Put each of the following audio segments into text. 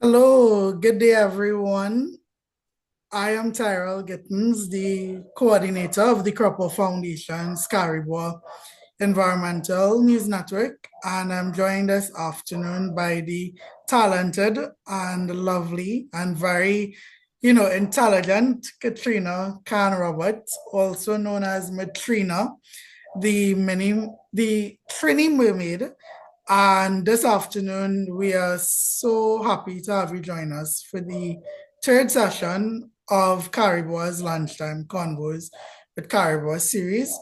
Hello, good day, everyone. I am Tyrell Gittens, the coordinator of the Cropper Foundation's Cari-Bois Environmental News Network, and I'm joined this afternoon by the talented and lovely and very, intelligent Katrina Khan-Roberts, also known as Mertrina, the Trini Mermaid. And this afternoon, we are so happy to have you join us for the third session of Cari-Bois Lunchtime Convos with Cari-Bois series.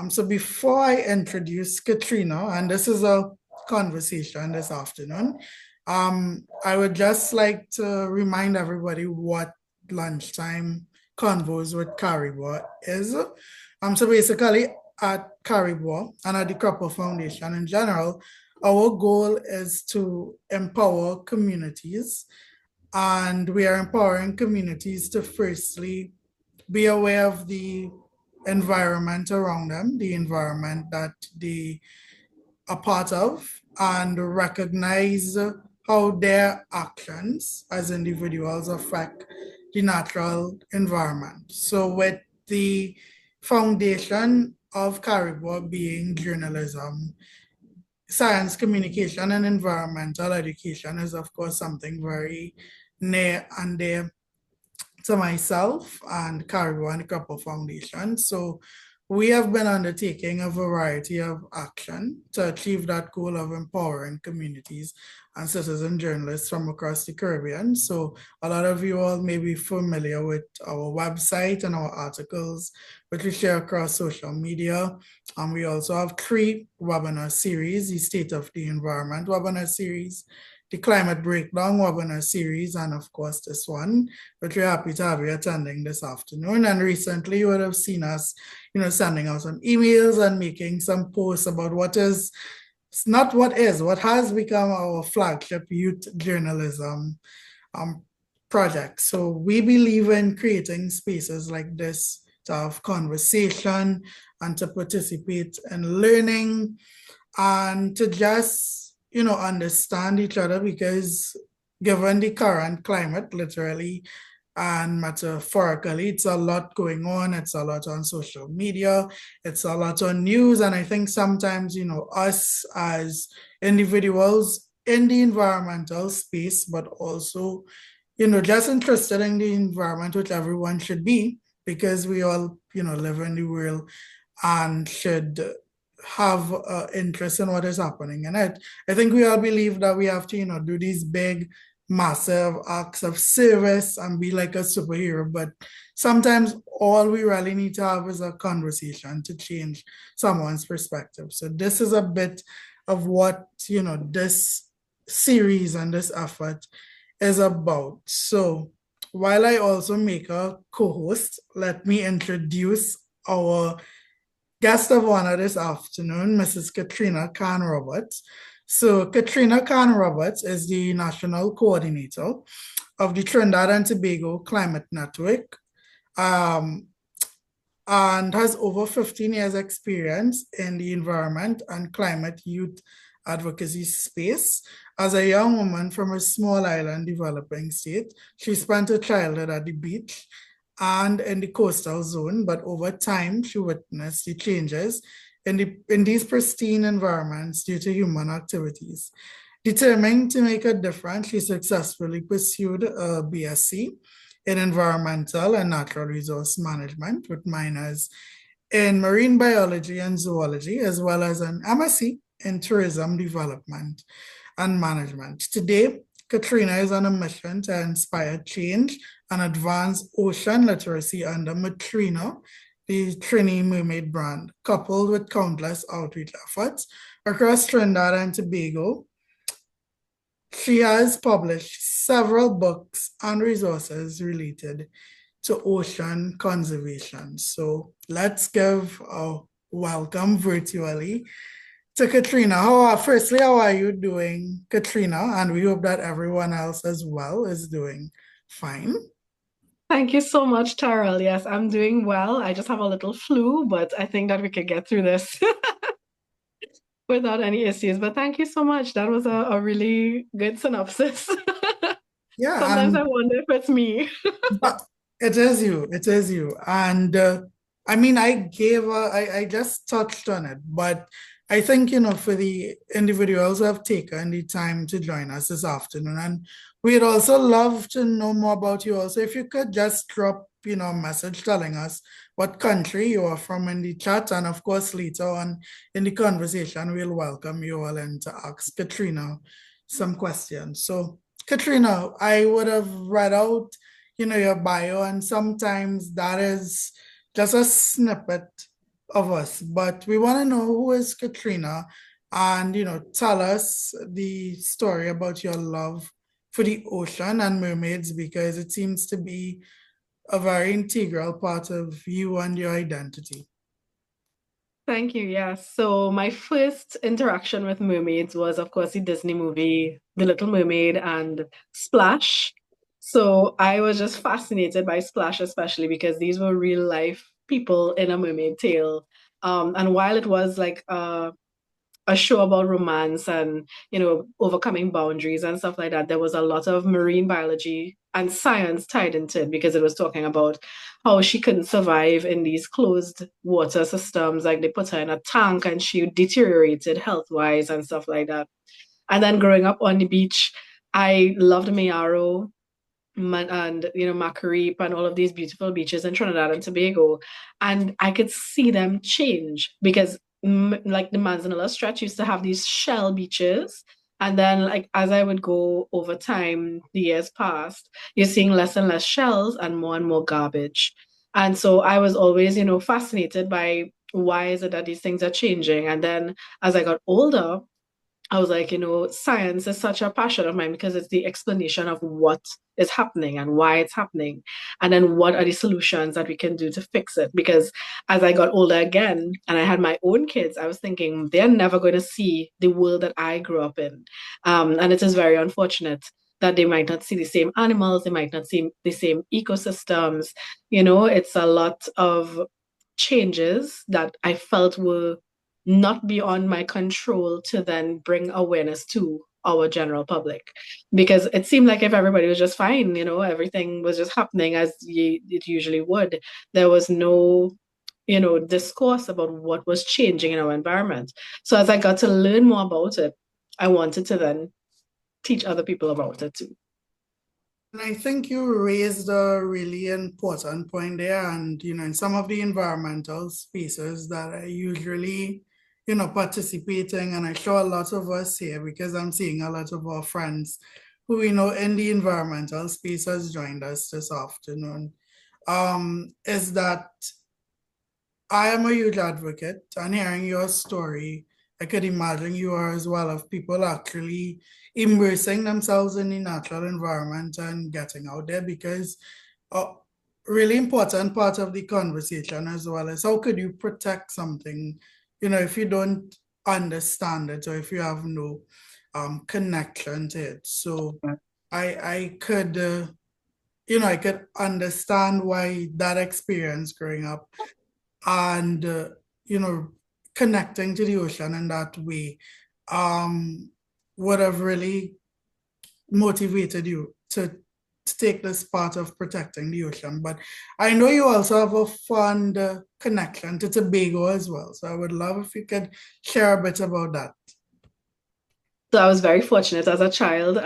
So before I introduce Katrina, and this is a conversation this afternoon, I would just like to remind everybody what Lunchtime Convos with Cari-Bois is. So basically, at Cari-Bois and at the Cropper Foundation in general, our goal is to empower communities, and we are empowering communities to firstly be aware of the environment around them, the environment that they are part of, and recognize how their actions as individuals affect the natural environment. So, with the foundation of Cari-Bois being journalism, science communication and environmental education is, of course, something very near and dear to myself and Cari-Bois and the Cropper Foundation. So we have been undertaking a variety of action to achieve that goal of empowering communities and citizen journalists from across the Caribbean. So a lot of you all may be familiar with our website and our articles, which we share across social media. And we also have three webinar series: the State of the Environment webinar series, the Climate Breakdown webinar series, and of course this one, which we're happy to have you attending this afternoon. And recently you would have seen us, sending out some emails and making some posts about what has become our flagship youth journalism project. So we believe in creating spaces like this to have conversation and to participate in learning and to just, understand each other, because given the current climate, literally and metaphorically, it's a lot going on. It's a lot on social media. It's a lot on news. And I think sometimes, us as individuals in the environmental space, but also, just interested in the environment, which everyone should be, because we all, live in the world and should have interest in what is happening in it. I think we all believe that we have to, do these big massive acts of service and be like a superhero. But sometimes all we really need to have is a conversation to change someone's perspective. So this is a bit of what, this series and this effort is about. So while I also make a co-host, let me introduce our guest of honor this afternoon, Mrs. Katrina Khan-Roberts. So Katrina Khan-Roberts is the national coordinator of the Trinidad and Tobago Climate Network, and has over 15 years experience in the environment and climate youth advocacy space. As a young woman from a small island developing state, she spent her childhood at the beach and in the coastal zone, but over time she witnessed the changes in these pristine environments due to human activities. Determined to make a difference, she successfully pursued a BSc in environmental and natural resource management with minors in marine biology and zoology, as well as an MSc in tourism development and management. Today, Katrina is on a mission to inspire change and advance ocean literacy under Mertrina, the Trini Mermaid brand, coupled with countless outreach efforts across Trinidad and Tobago. She has published several books and resources related to ocean conservation. So let's give a welcome virtually to Katrina. Firstly, how are you doing, Katrina? And we hope that everyone else as well is doing fine. Thank you so much, Tyrell. Yes, I'm doing well. I just have a little flu, but I think that we could get through this without any issues. But thank you so much. That was a really good synopsis. Yeah, Sometimes I and wonder if it's me. but it is you. It is you. And I mean, I just touched on it, but I think, for the individuals who have taken the time to join us this afternoon, and we'd also love to know more about you also. If you could just drop, a message telling us what country you are from in the chat, and of course, later on in the conversation, we'll welcome you all in to ask Katrina some questions. So, Katrina, I would have read out your bio, and sometimes that is just a snippet of us. But we want to know who is Katrina and, tell us the story about your love for the ocean and mermaids because it seems to be a very integral part of you and your identity. Thank you. Yes. So my first interaction with mermaids was, of course, the Disney movie The Little Mermaid and Splash. So I was just fascinated by Splash, especially because these were real life people in a mermaid tale. And while it was like a show about romance and overcoming boundaries and stuff like that, there was a lot of marine biology and science tied into it because it was talking about how she couldn't survive in these closed water systems. Like they put her in a tank and she deteriorated health wise and stuff like that. And then growing up on the beach, I loved Mayaro and Macarip and all of these beautiful beaches in Trinidad and Tobago, and I could see them change because like the Manzanilla stretch used to have these shell beaches, and then like as I would go over time, the years passed, you're seeing less and less shells and more garbage, and so I was always fascinated by why is it that these things are changing, and then as I got older. I was like, science is such a passion of mine because it's the explanation of what is happening and why it's happening. And then what are the solutions that we can do to fix it? Because as I got older again and I had my own kids, I was thinking they're never going to see the world that I grew up in. And it is very unfortunate that they might not see the same animals, they might not see the same ecosystems. It's a lot of changes that I felt were not beyond my control to then bring awareness to our general public because it seemed like if everybody was just fine, everything was just happening as it usually would. There was no, discourse about what was changing in our environment. So as I got to learn more about it, I wanted to then teach other people about it too. And I think you raised a really important point there. And, in some of the environmental spaces that I usually, participating, and I show a lot of us here because I'm seeing a lot of our friends who we know in the environmental space has joined us this afternoon, is that I am a huge advocate, and hearing your story, I could imagine you are as well, of people actually immersing themselves in the natural environment and getting out there because a really important part of the conversation as well is how could you protect something, if you don't understand it or if you have no connection to it. So I could I could understand why that experience growing up and you know connecting to the ocean in that way um would have really motivated you to take this part of protecting the ocean. But I know you also have a fond connection to Tobago as well, so I would love if you could share a bit about that. So I was very fortunate as a child.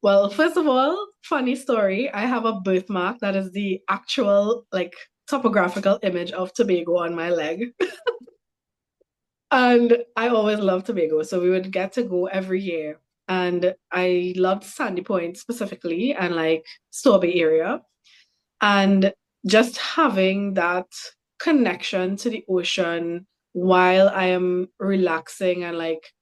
Well, first of all, funny story. I have a birthmark that is the actual like topographical image of Tobago on my leg. And I always loved Tobago. So we would get to go every year. And I loved Sandy Point specifically and like Strawberry area. And just having that connection to the ocean while I am relaxing and like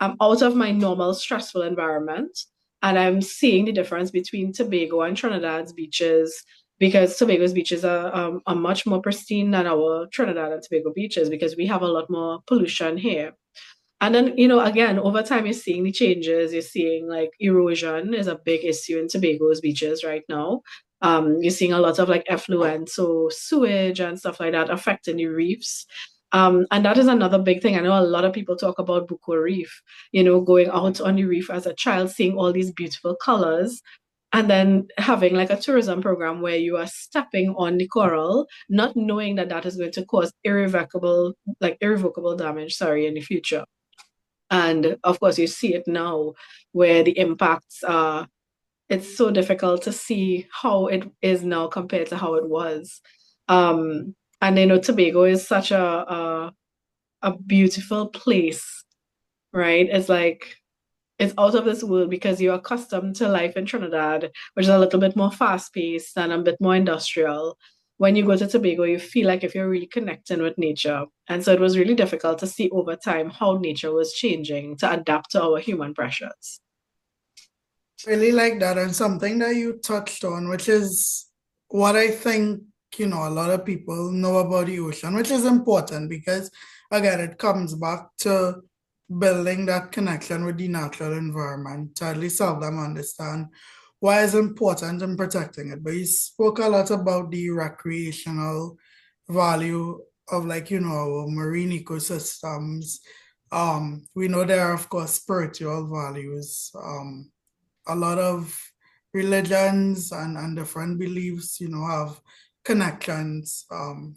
I'm out of my normal stressful environment and I'm seeing the difference between Tobago and Trinidad's beaches because Tobago's beaches are much more pristine than our Trinidad and Tobago beaches because we have a lot more pollution here. And then, again, over time, you're seeing the changes. You're seeing like erosion is a big issue in Tobago's beaches right now. You're seeing a lot of like effluent, so sewage and stuff like that affecting the reefs. And that is another big thing. I know a lot of people talk about Buko Reef, going out on the reef as a child, seeing all these beautiful colors And then having like a tourism program where you are stepping on the coral, not knowing that that is going to cause irrevocable damage, sorry, in the future. And of course, you see it now where the impacts are, it's so difficult to see how it is now compared to how it was. And Tobago is such a beautiful place, right? It's like it's out of this world because you're accustomed to life in Trinidad, which is a little bit more fast-paced and a bit more industrial. When you go to Tobago, you feel like if you're really connecting with nature. And so it was really difficult to see over time how nature was changing to adapt to our human pressures. Really like that, and something that you touched on, which is what I think, a lot of people know about the ocean, which is important because, again, it comes back to building that connection with the natural environment to at least help them understand why it's important in protecting it. But you spoke a lot about the recreational value of, like, our marine ecosystems. We know there are, of course, spiritual values. A lot of religions and different beliefs, have connections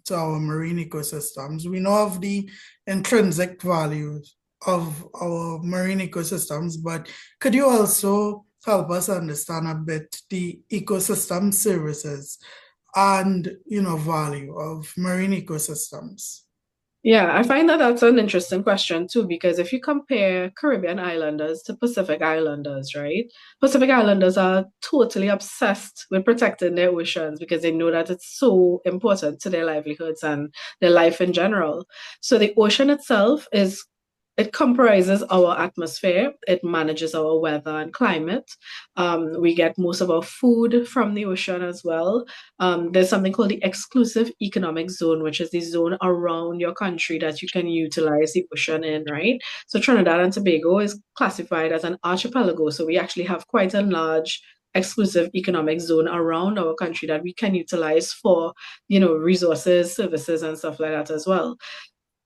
to our marine ecosystems. We know of the intrinsic values of our marine ecosystems, but could you also help us understand a bit the ecosystem services and, value of marine ecosystems? Yeah, I find that that's an interesting question too, because if you compare Caribbean islanders to Pacific islanders, right? Pacific islanders are totally obsessed with protecting their oceans because they know that it's so important to their livelihoods and their life in general. So the ocean itself it comprises our atmosphere. It manages our weather and climate. We get most of our food from the ocean as well. There's something called the exclusive economic zone, which is the zone around your country that you can utilize the ocean in, right? So Trinidad and Tobago is classified as an archipelago. So we actually have quite a large exclusive economic zone around our country that we can utilize for, resources, services, and stuff like that as well.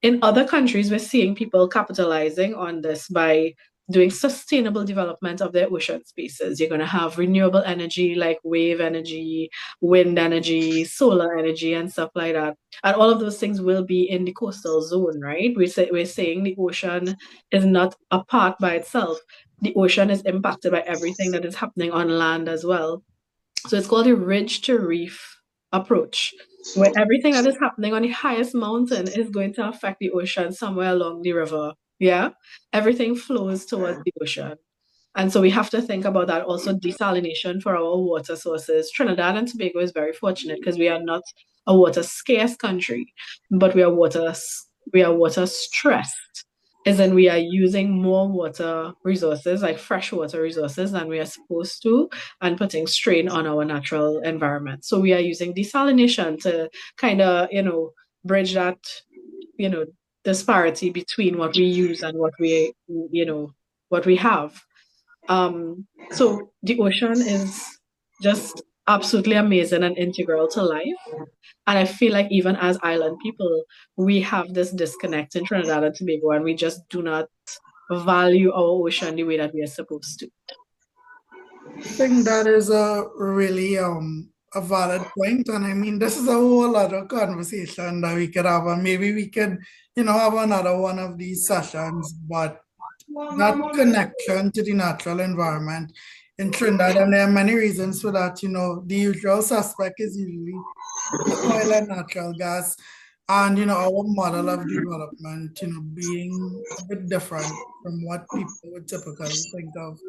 In other countries, we're seeing people capitalizing on this by doing sustainable development of their ocean spaces. You're going to have renewable energy like wave energy, wind energy, solar energy, and stuff like that. And all of those things will be in the coastal zone, right? We're saying the ocean is not a part by itself. The ocean is impacted by everything that is happening on land as well. So it's called a ridge to reef approach, where everything that is happening on the highest mountain is going to affect the ocean somewhere along the river. Yeah. Everything flows towards the ocean. And so we have to think about that also desalination for our water sources. Trinidad and Tobago is very fortunate because we are not a water scarce country, but we are water stressed. As in we are using more water resources, like freshwater resources, than we are supposed to, and putting strain on our natural environment. So we are using desalination to kind of, bridge that, you know, disparity between what we use and what we have. So the ocean is just absolutely amazing and integral to life. And I feel like even as island people, we have this disconnect in Trinidad and Tobago, and we just do not value our ocean the way that we are supposed to. I think that is a really a valid point, and I mean this is a whole other conversation that we could have, and maybe we could, have another one of these sessions. But that connection to the natural environment in Trinidad, and there are many reasons for that. The usual suspect is usually oil and natural gas, and our model of development, being a bit different from what people would typically think of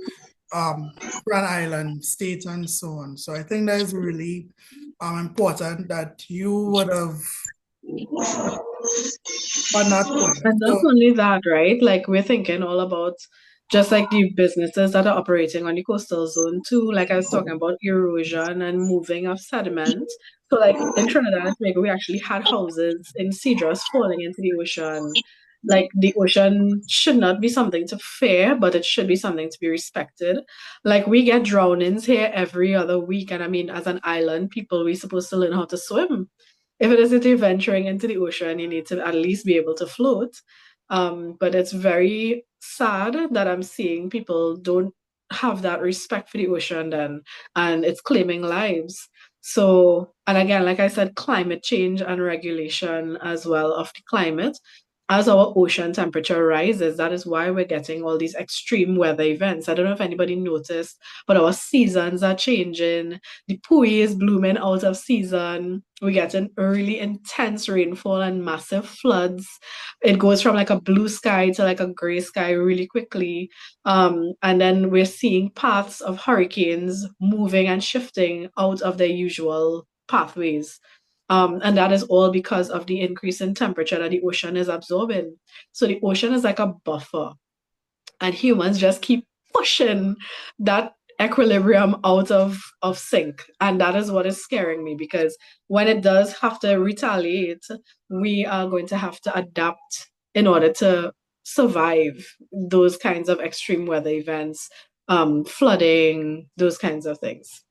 Grand Island, state, and so on. So I think that is really important that you would have on that point. And not So only that, right? Like we're thinking all about just like the businesses that are operating on the coastal zone too. Like I was talking about erosion and moving of sediment. So like in Trinidad and Tobago, we actually had houses in Cedros falling into the ocean. Like the ocean should not be something to fear, but it should be something to be respected. Like we get drownings here every other week. And I mean, as an island, people, we're supposed to learn how to swim. If it is that you're venturing into the ocean, you need to at least be able to float. But it's very sad that I'm seeing people don't have that respect for the ocean then, and it's claiming lives. So, and again, like I said, climate change and regulation as well of the climate. As our ocean temperature rises, that is why we're getting all these extreme weather events. I don't know if anybody noticed, but our seasons are changing. The pui is blooming out of season. We get an really intense rainfall and massive floods. It goes from like a blue sky to like a gray sky really quickly. And then we're seeing paths of hurricanes moving and shifting out of their usual pathways. And that is all because of the increase in temperature that the ocean is absorbing. So the ocean is like a buffer, and humans just keep pushing that equilibrium out of sync. And that is what is scaring me, because when it does have to retaliate, we are going to have to adapt in order to survive those kinds of extreme weather events, flooding, those kinds of things.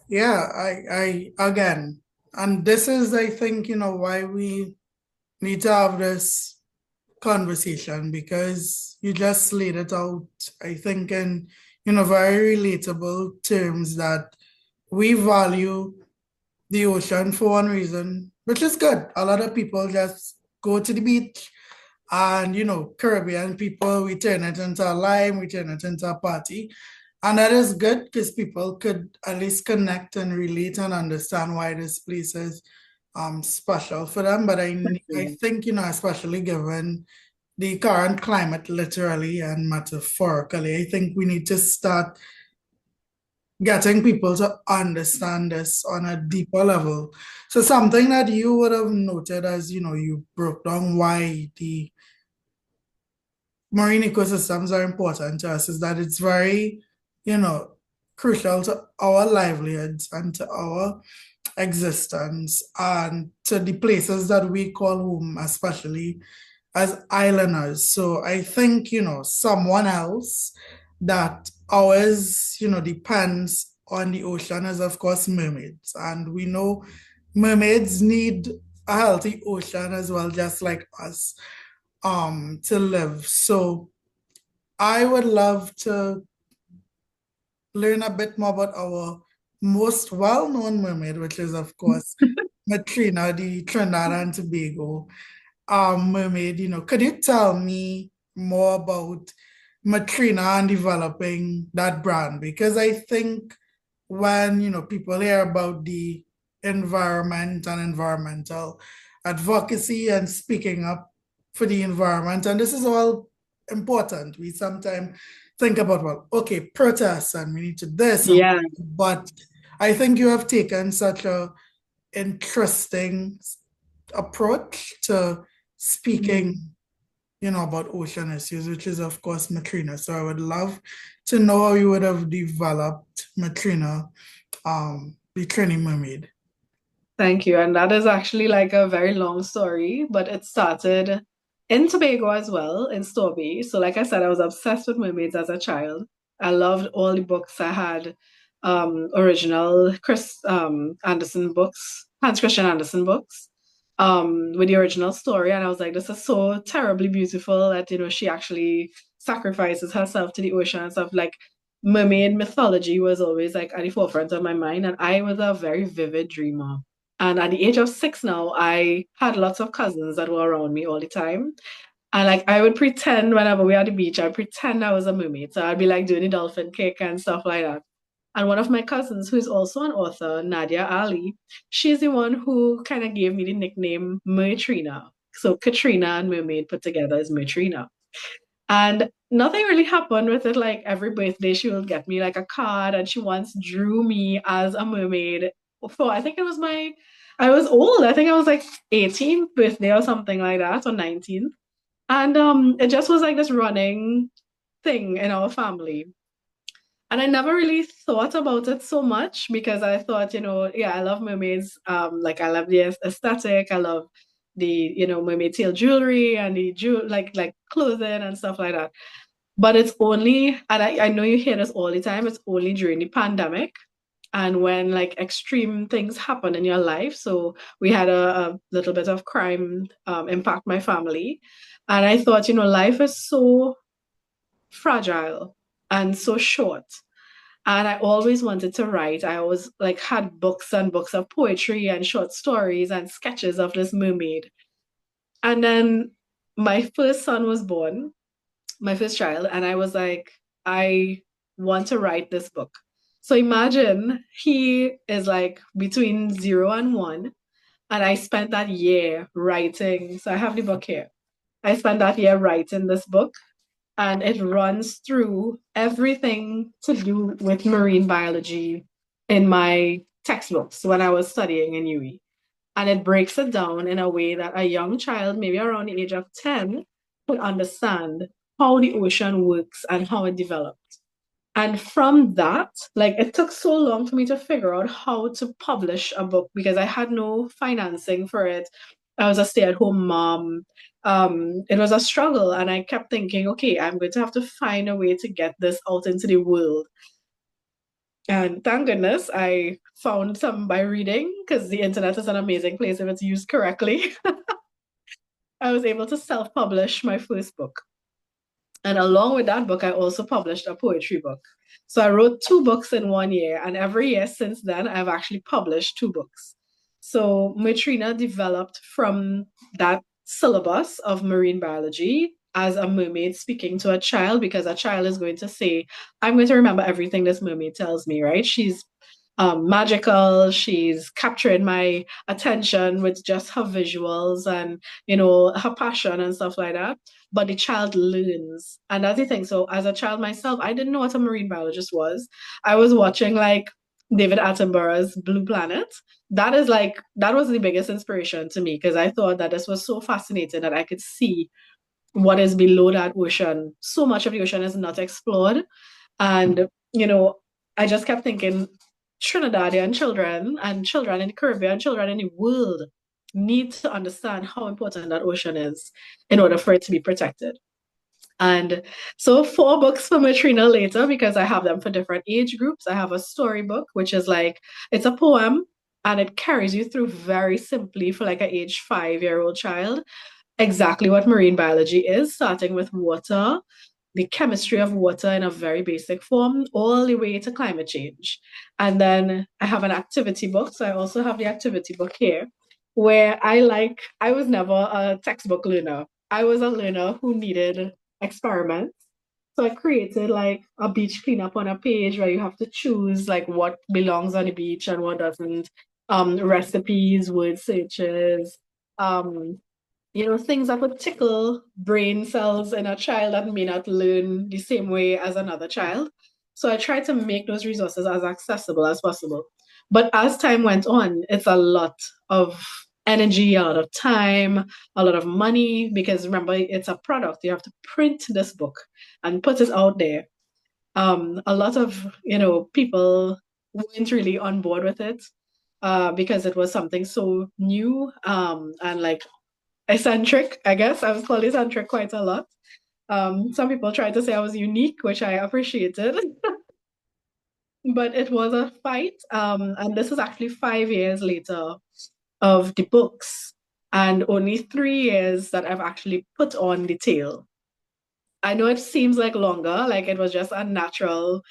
Yeah, I again, and this is, I think, why we need to have this conversation, because you just laid it out, I think, in, very relatable terms, that we value the ocean for one reason, which is good. A lot of people just go to the beach and, Caribbean people, we turn it into a lime, we turn it into a party. And that is good because people could at least connect and relate and understand why this place is special for them. But I think, especially given the current climate, literally and metaphorically, I think we need to start getting people to understand this on a deeper level. So something that you would have noted as, you broke down why the marine ecosystems are important to us, is that it's very, you know, crucial to our livelihoods and to our existence and to the places that we call home, especially as islanders. So I think, someone else that always, depends on the ocean is, of course, mermaids. And we know mermaids need a healthy ocean as well, just like us, to live. So I would love to learn a bit more about our most well-known mermaid, which is, of course, Mertrina, the Trinidad and Tobago mermaid. Could you tell me more about Mertrina and developing that brand? Because I think when, people hear about the environment and environmental advocacy and speaking up for the environment, and this is all important. We sometimes think about, well, okay, protests and we need to this, Yeah. but I think you have taken such a interesting approach to speaking, about ocean issues, which is, of course, Mertrina. So I would love to know how you would have developed Mertrina, the Trini Mermaid. Thank you. And that is actually like a very long story, but it started in Tobago as well, in Storby. So, like I said, I was obsessed with mermaids as a child. I loved all the books. I had original Chris Anderson books, Hans Christian Andersen books, with the original story. And I was like, this is so terribly beautiful that, she actually sacrifices herself to the ocean and stuff. Like, mermaid mythology was always like at the forefront of my mind. And I was a very vivid dreamer. And at the age of 6 now, I had lots of cousins that were around me all the time. And like I would pretend whenever we were at the beach, I'd pretend I was a mermaid. So I'd be like doing the dolphin kick and stuff like that. And one of my cousins, who is also an author, Nadia Ali, she's the one who kind of gave me the nickname Mertrina. So Katrina and Mermaid put together is Mertrina. And nothing really happened with it. Like every birthday, she would get me like a card, and she once drew me as a mermaid for, I think it was I was old. I think I was like 18th birthday or something like that, or 19th. And it just was like this running thing in our family. And I never really thought about it so much because I thought, yeah, I love mermaids. Like I love the aesthetic. I love the, mermaid tail jewelry and the like clothing and stuff like that. But it's only, and I know you hear this all the time, it's only during the pandemic and when like extreme things happen in your life. So we had a little bit of crime impact my family. And I thought, life is so fragile. and so short. And I always wanted to write. I always like had books and books of poetry and short stories and sketches of this mermaid. And then my first son was born, my first child, and I was like, I want to write this book. So imagine he is like between 0 and 1, and I spent that year writing. So I have the book here. I spent that year writing this book, and it runs through everything to do with marine biology in my textbooks when I was studying in UE. And it breaks it down in a way that a young child, maybe around the age of 10, could understand how the ocean works and how it develops. And from that, like it took so long for me to figure out how to publish a book because I had no financing for it. I was a stay-at-home mom. It was a struggle, and I kept thinking, okay, I'm going to have to find a way to get this out into the world. And thank goodness I found some by reading because the internet is an amazing place if it's used correctly. I was able to self-publish my first book. And along with that book, I also published a poetry book. So I wrote 2 books in 1 year, and every year since then, I've actually published 2 books. So Mertrina developed from that syllabus of marine biology as a mermaid speaking to a child because a child is going to say, I'm going to remember everything this mermaid tells me, right? She's magical. She's capturing my attention with just her visuals and, her passion and stuff like that. But the child learns. And that's the thing. So as a child myself, I didn't know what a marine biologist was. I was watching like David Attenborough's Blue Planet. That was the biggest inspiration to me because I thought that this was so fascinating that I could see what is below that ocean. So much of the ocean is not explored. And, I just kept thinking Trinidadian children and children in the Caribbean, children in the world need to understand how important that ocean is in order for it to be protected. And so 4 books for Mertrina later because I have them for different age groups. I have a storybook, which is like it's a poem and it carries you through very simply for like an age 5-year-old child exactly what marine biology is, starting with water, the chemistry of water in a very basic form, all the way to climate change. And then I have an activity book. So I also have the activity book here, where I was never a textbook learner. I was a learner who needed experiments. So I created like a beach cleanup on a page where you have to choose like what belongs on the beach and what doesn't. Recipes, word searches, um, things that would tickle brain cells in a child that may not learn the same way as another child. So I tried to make those resources as accessible as possible. But as time went on, it's a lot of energy, a lot of time, a lot of money, because remember, it's a product. You have to print this book and put it out there. A lot of, people weren't really on board with it because it was something so new and like eccentric, I guess. I was called eccentric quite a lot. Some people tried to say I was unique, which I appreciated, but it was a fight. And this is actually 5 years later of the books, and only 3 years that I've actually put on the tail. I know it seems like longer, like it was just a natural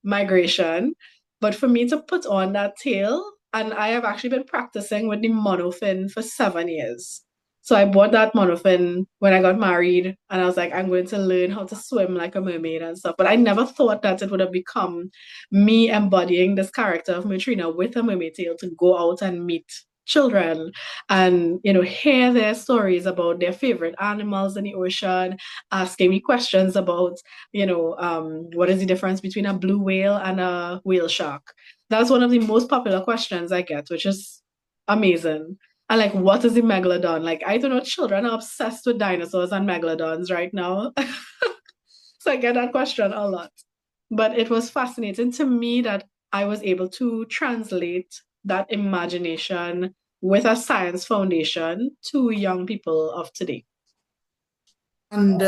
migration, but for me to put on that tail, and I have actually been practicing with the monofin for 7 years. So I bought that monofin when I got married, and I was like, I'm going to learn how to swim like a mermaid and stuff. But I never thought that it would have become me embodying this character of Mertrina with a mermaid tail to go out and meet children and hear their stories about their favorite animals in the ocean, asking me questions about, what is the difference between a blue whale and a whale shark? That's one of the most popular questions I get, which is amazing. And like, what is the megalodon? Like, I don't know, children are obsessed with dinosaurs and megalodons right now. So I get that question a lot. But it was fascinating to me that I was able to translate that imagination with a science foundation to young people of today. And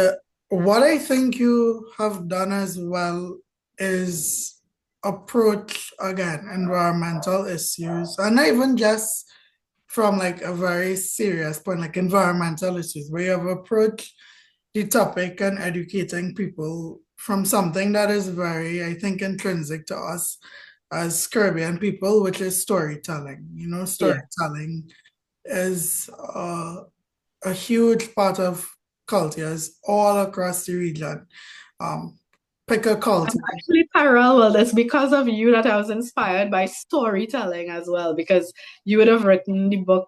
what I think you have done as well is approach, again, environmental issues, and not even just from like a very serious point, like environmental issues, where you have approached the topic and educating people from something that is very, I think, intrinsic to us as Caribbean people, which is storytelling. You know, Yeah. storytelling is a huge part of cultures all across the region. Um, Pick a culture. Actually, Tyrell, well, it's because of you that I was inspired by storytelling as well, because you would have written the book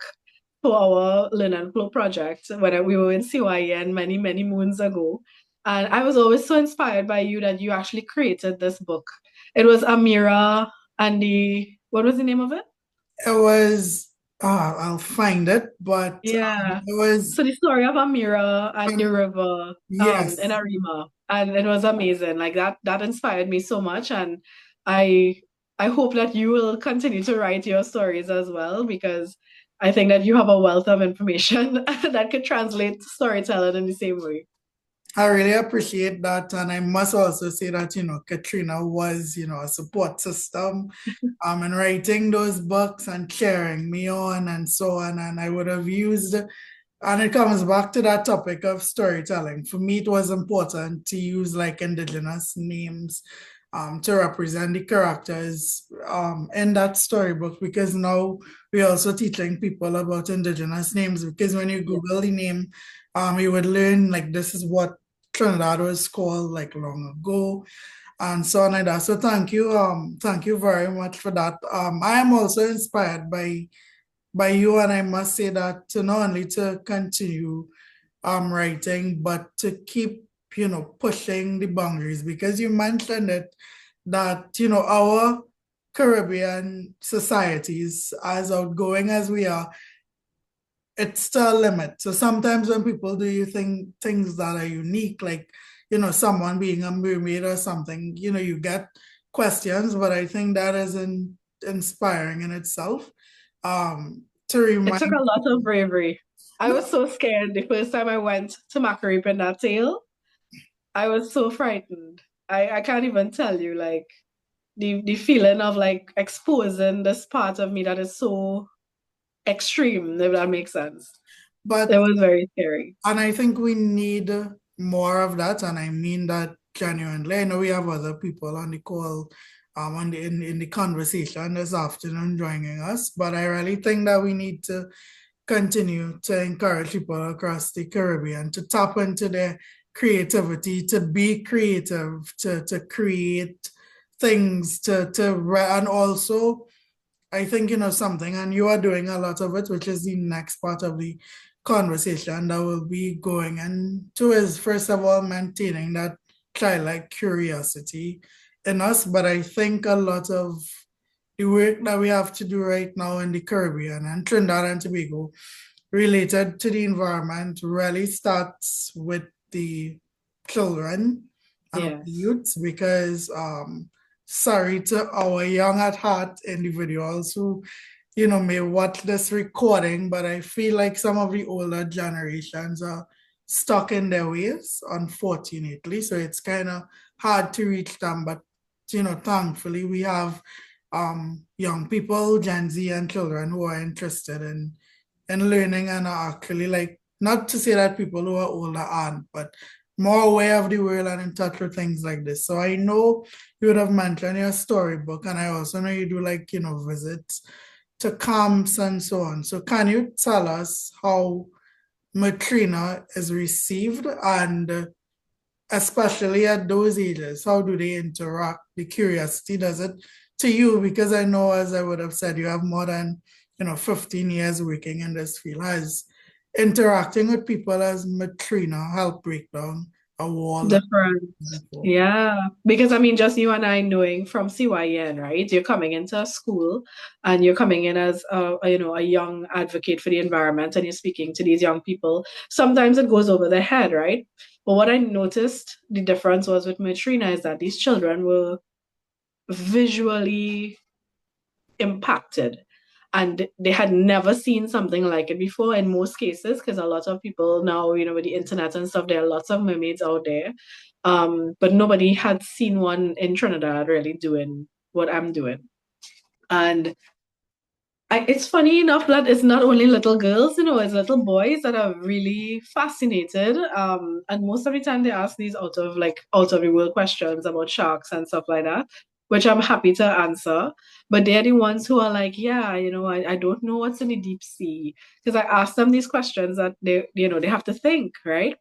for our Learn and Flow project when we were in CYN many, many moons ago. And I was always so inspired by you that you actually created this book. It was Amira and what was the name of it? It was, I'll find it, but Yeah. it was, So the story of Amira and the river in yes. Arima. And it was amazing. Like that inspired me so much. And I I hope that you will continue to write your stories as well, because I think that you have a wealth of information that could translate storytelling in the same way. I really appreciate that. And I must also say that, Katrina was, a support system in writing those books and cheering me on and so on. And I would have used, and it comes back to that topic of storytelling. For me, it was important to use like indigenous names to represent the characters in that storybook, because now we're also teaching people about indigenous names, because when you Yeah. Google the name, you would learn like this is what Trinidad was called like long ago and so on like that. So thank you very much for that. I am also inspired by you, and I must say that to not only to continue writing, but to keep pushing the boundaries, because you mentioned it that our Caribbean societies, as outgoing as we are, it's still a limit. So sometimes when people do you think things that are unique, like someone being a mermaid or something, you get questions, but I think that is inspiring in itself. To It took remind a lot of bravery. I was so scared the first time I went to Macquarie Tail. I was so frightened. I can't even tell you, like, the feeling of like exposing this part of me that is so extreme, if that makes sense. It but was very scary. and I think we need more of that, and I mean that genuinely. I know we have other people on the call, in the conversation this afternoon joining us, but I really think that we need to continue to encourage people across the Caribbean to tap into their creativity, to be creative, to create things, and also I think something, and you are doing a lot of it, which is the next part of the conversation that we'll be going into, is first of all maintaining that childlike curiosity in us. But I think a lot of the work that we have to do right now in the Caribbean and Trinidad and Tobago related to the environment really starts with the children and the Yes. youths, because sorry to our young at heart individuals who may watch this recording, but I feel like some of the older generations are stuck in their ways, unfortunately. So it's kind of hard to reach them, but thankfully we have young people, Gen Z and children, who are interested in learning and are actually, like, not to say that people who are older aren't, but more aware of the world and in touch with things like this. So I know you would have mentioned your storybook, and I also know you do like visits to camps and so on. So can you tell us how Mertrina is received, and especially at those ages, how do they interact? The curiosity does it to you, because I know, as I would have said, you have more than 15 years working in this field. Has interacting with people as Mertrina helped break down a wall that Different. before? Yeah. Because I mean, just you and I knowing from CYN, right? You're coming into a school and you're coming in as a young advocate for the environment, and you're speaking to these young people. Sometimes it goes over their head, right? But what I noticed the difference was with Mertrina is that these children were visually impacted, and they had never seen something like it before in most cases, because a lot of people now, with the internet and stuff, there are lots of mermaids out there, but nobody had seen one in Trinidad really doing what I'm doing. And It's funny enough that it's not only little girls, it's little boys that are really fascinated. And most of the time they ask these out of the world questions about sharks and stuff like that, which I'm happy to answer. But they're the ones who are like, yeah, I don't know what's in the deep sea. Because I ask them these questions that they have to think, right?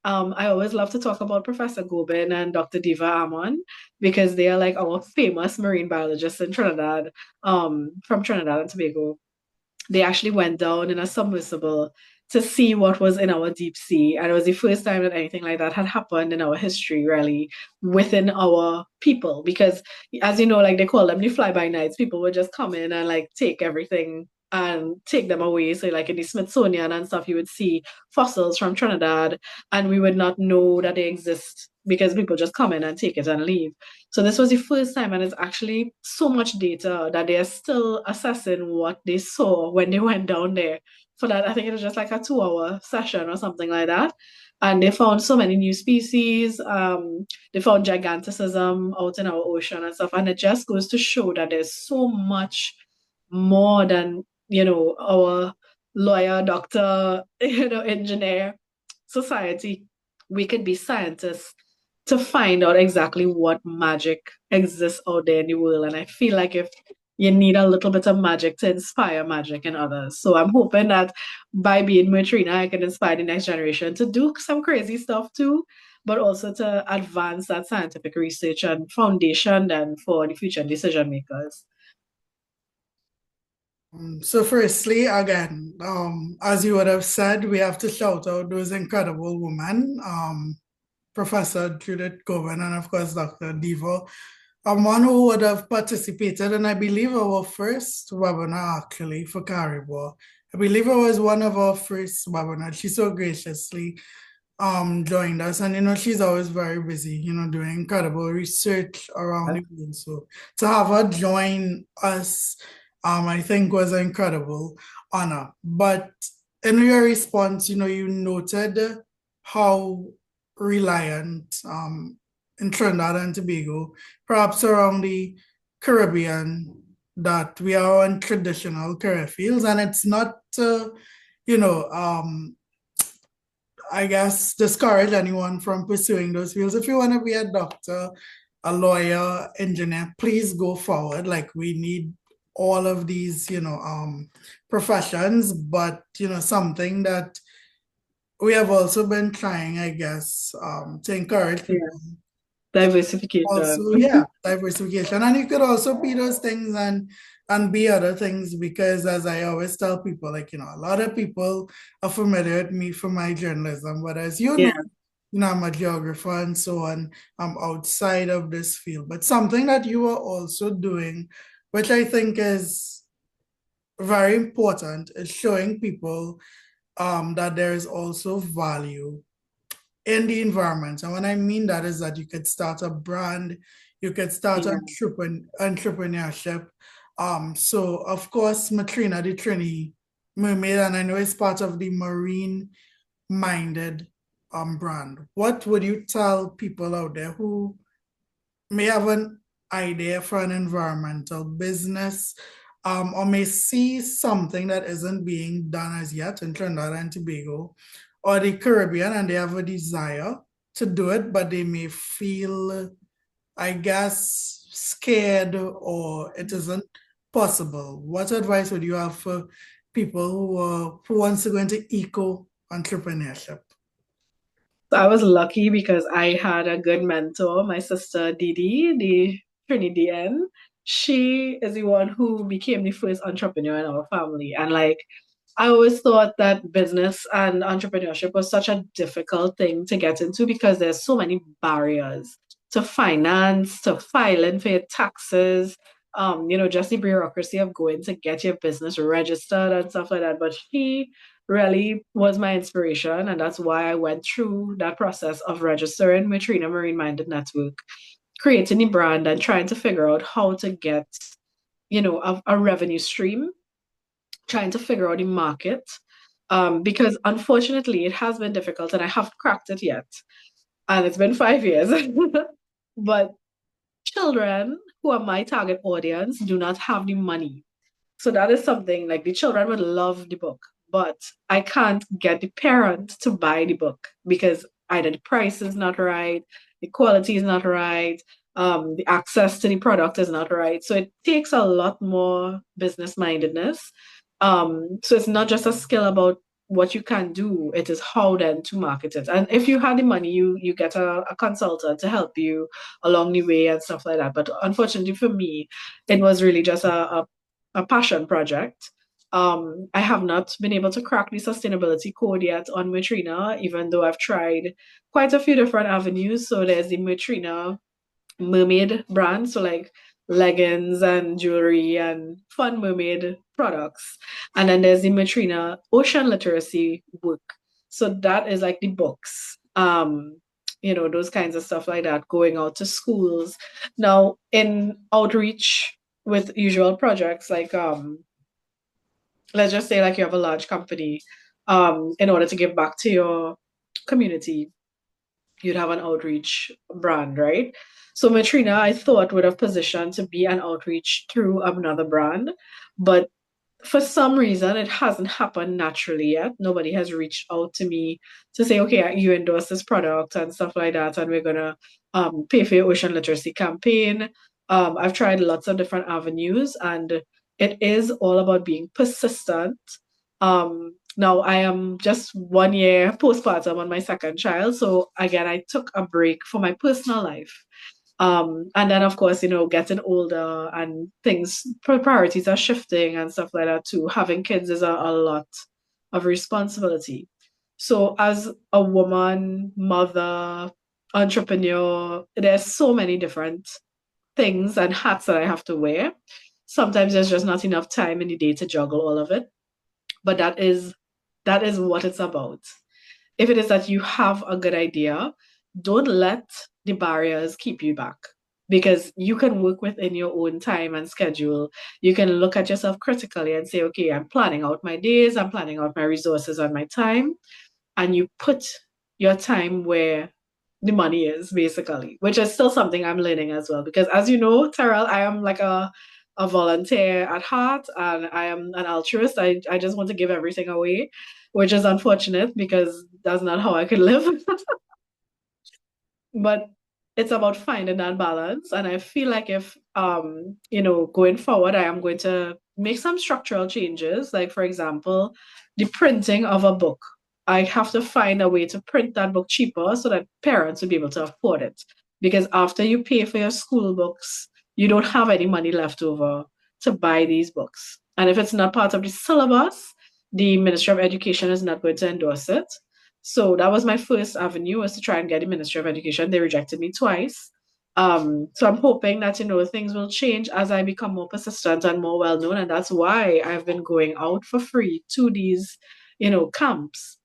I always love to talk about Professor Gobin and Dr. Diva Amon because they are like our famous marine biologists in Trinidad, from Trinidad and Tobago. They actually went down in a submersible to see what was in our deep sea. And it was the first time that anything like that had happened in our history, really, within our people. Because, as you know, like they call them the fly-by-nights, people would just come in and like take everything and take them away. So, like in the Smithsonian and stuff, you would see fossils from Trinidad, and we would not know that they exist because people just come in and take it and leave. So this was the first time, and it's actually so much data that they are still assessing what they saw when they went down there. For that, I think it was just like a 2 hour session or something like that. And they found so many new species. They found giganticism out in our ocean and stuff. And it just goes to show that there's so much more than, our lawyer, doctor, engineer society. We could be scientists to find out exactly what magic exists out there in the world. And I feel like if you need a little bit of magic to inspire magic in others. So I'm hoping that by being Mertrina, I can inspire the next generation to do some crazy stuff too, but also to advance that scientific research and foundation then for the future decision makers. So firstly, again, as you would have said, we have to shout out those incredible women, Professor Judith Govan and of course Dr. Devo. One who would have participated, and I believe our first webinar actually for Cari-Bois. I believe it was one of our first webinars. She so graciously joined us, and she's always very busy, doing incredible research around the world. So to have her join us, I think was an incredible honor. But in your response, you noted how reliant in Trinidad and Tobago, perhaps around the Caribbean, that we are on traditional career fields, and it's not you know I guess, discourage anyone from pursuing those fields. If you want to be a doctor, a lawyer, engineer, please go forward. Like we need all of these, professions, but something that we have also been trying, I guess, to encourage Yeah. people. Diversification. Also, yeah, diversification. And you could also be those things and be other things because as I always tell people, like, a lot of people are familiar with me for my journalism, but as you know, Yeah. I'm a geographer and so on. I'm outside of this field. But something that you are also doing, which I think is very important, is showing people that there is also value in the environment. And what I mean that is that you could start a brand, you could start Yeah. entrepreneurship. So of course, Mertrina, the Trini Mermaid, and I know it's part of the marine minded brand. What would you tell people out there who may have an idea for an environmental business, or may see something that isn't being done as yet in Trinidad and Tobago or the Caribbean, and they have a desire to do it, but they may feel, I guess, scared or it isn't possible? What advice would you have for people who wants to go into eco entrepreneurship? So I was lucky because I had a good mentor, my sister Didi, the Trinidadian. She is the one who became the first entrepreneur in our family. And like I always thought that business and entrepreneurship was such a difficult thing to get into because there's so many barriers to finance, to filing for your taxes, just the bureaucracy of going to get your business registered and stuff like that. But she really was my inspiration, and that's why I went through that process of registering Mertrina Marine Minded Network, creating the brand and trying to figure out how to get, a revenue stream, trying to figure out the market. Because unfortunately, it has been difficult and I haven't cracked it yet. And it's been 5 years. But children who are my target audience do not have the money. So that is something like the children would love the book, but I can't get the parent to buy the book because either the price is not right, the quality is not right, the access to the product is not right. So it takes a lot more business mindedness. So it's not just a skill about what you can do, it is how then to market it. And if you had the money, you get a consultant to help you along the way and stuff like that. But unfortunately for me, it was really just a passion project. I have not been able to crack the sustainability code yet on Mertrina, even though I've tried quite a few different avenues. So there's the Mertrina mermaid brand, so like leggings and jewelry and fun mermaid products. And then there's the Mertrina ocean literacy book. So that is like the books. Those kinds of stuff like that, going out to schools. Now in outreach with usual projects like let's just say like you have a large company, in order to give back to your community, you'd have an outreach brand, right? So Mertrina, I thought would have positioned to be an outreach through another brand, but for some reason it hasn't happened naturally yet. Nobody has reached out to me to say, okay, you endorse this product and stuff like that, and we're gonna pay for your ocean literacy campaign. I've tried lots of different avenues, and it is all about being persistent. Now I am just 1 year postpartum on my second child, so again I took a break for my personal life. And then of course, getting older and things, priorities are shifting and stuff like that too. Having kids is a lot of responsibility. So as a woman, mother, entrepreneur, there's so many different things and hats that I have to wear. Sometimes there's just not enough time in the day to juggle all of it. But that is what it's about. If it is that you have a good idea, don't let the barriers keep you back, because you can work within your own time and schedule. You can look at yourself critically and say, okay, I'm planning out my days, I'm planning out my resources and my time, and you put your time where the money is, basically, which is still something I'm learning as well. Because as you know, Tyrell, I am like a volunteer at heart, and I am an altruist. I just want to give everything away, which is unfortunate because that's not how I could live. But it's about finding that balance. And I feel like if going forward, I am going to make some structural changes. Like for example, the printing of a book. I have to find a way to print that book cheaper so that parents will be able to afford it. Because after you pay for your school books, you don't have any money left over to buy these books. And if it's not part of the syllabus, the Ministry of Education is not going to endorse it. So that was my first avenue, was to try and get the Ministry of Education. They rejected me twice. So I'm hoping that, things will change as I become more persistent and more well known. And that's why I've been going out for free to these, camps.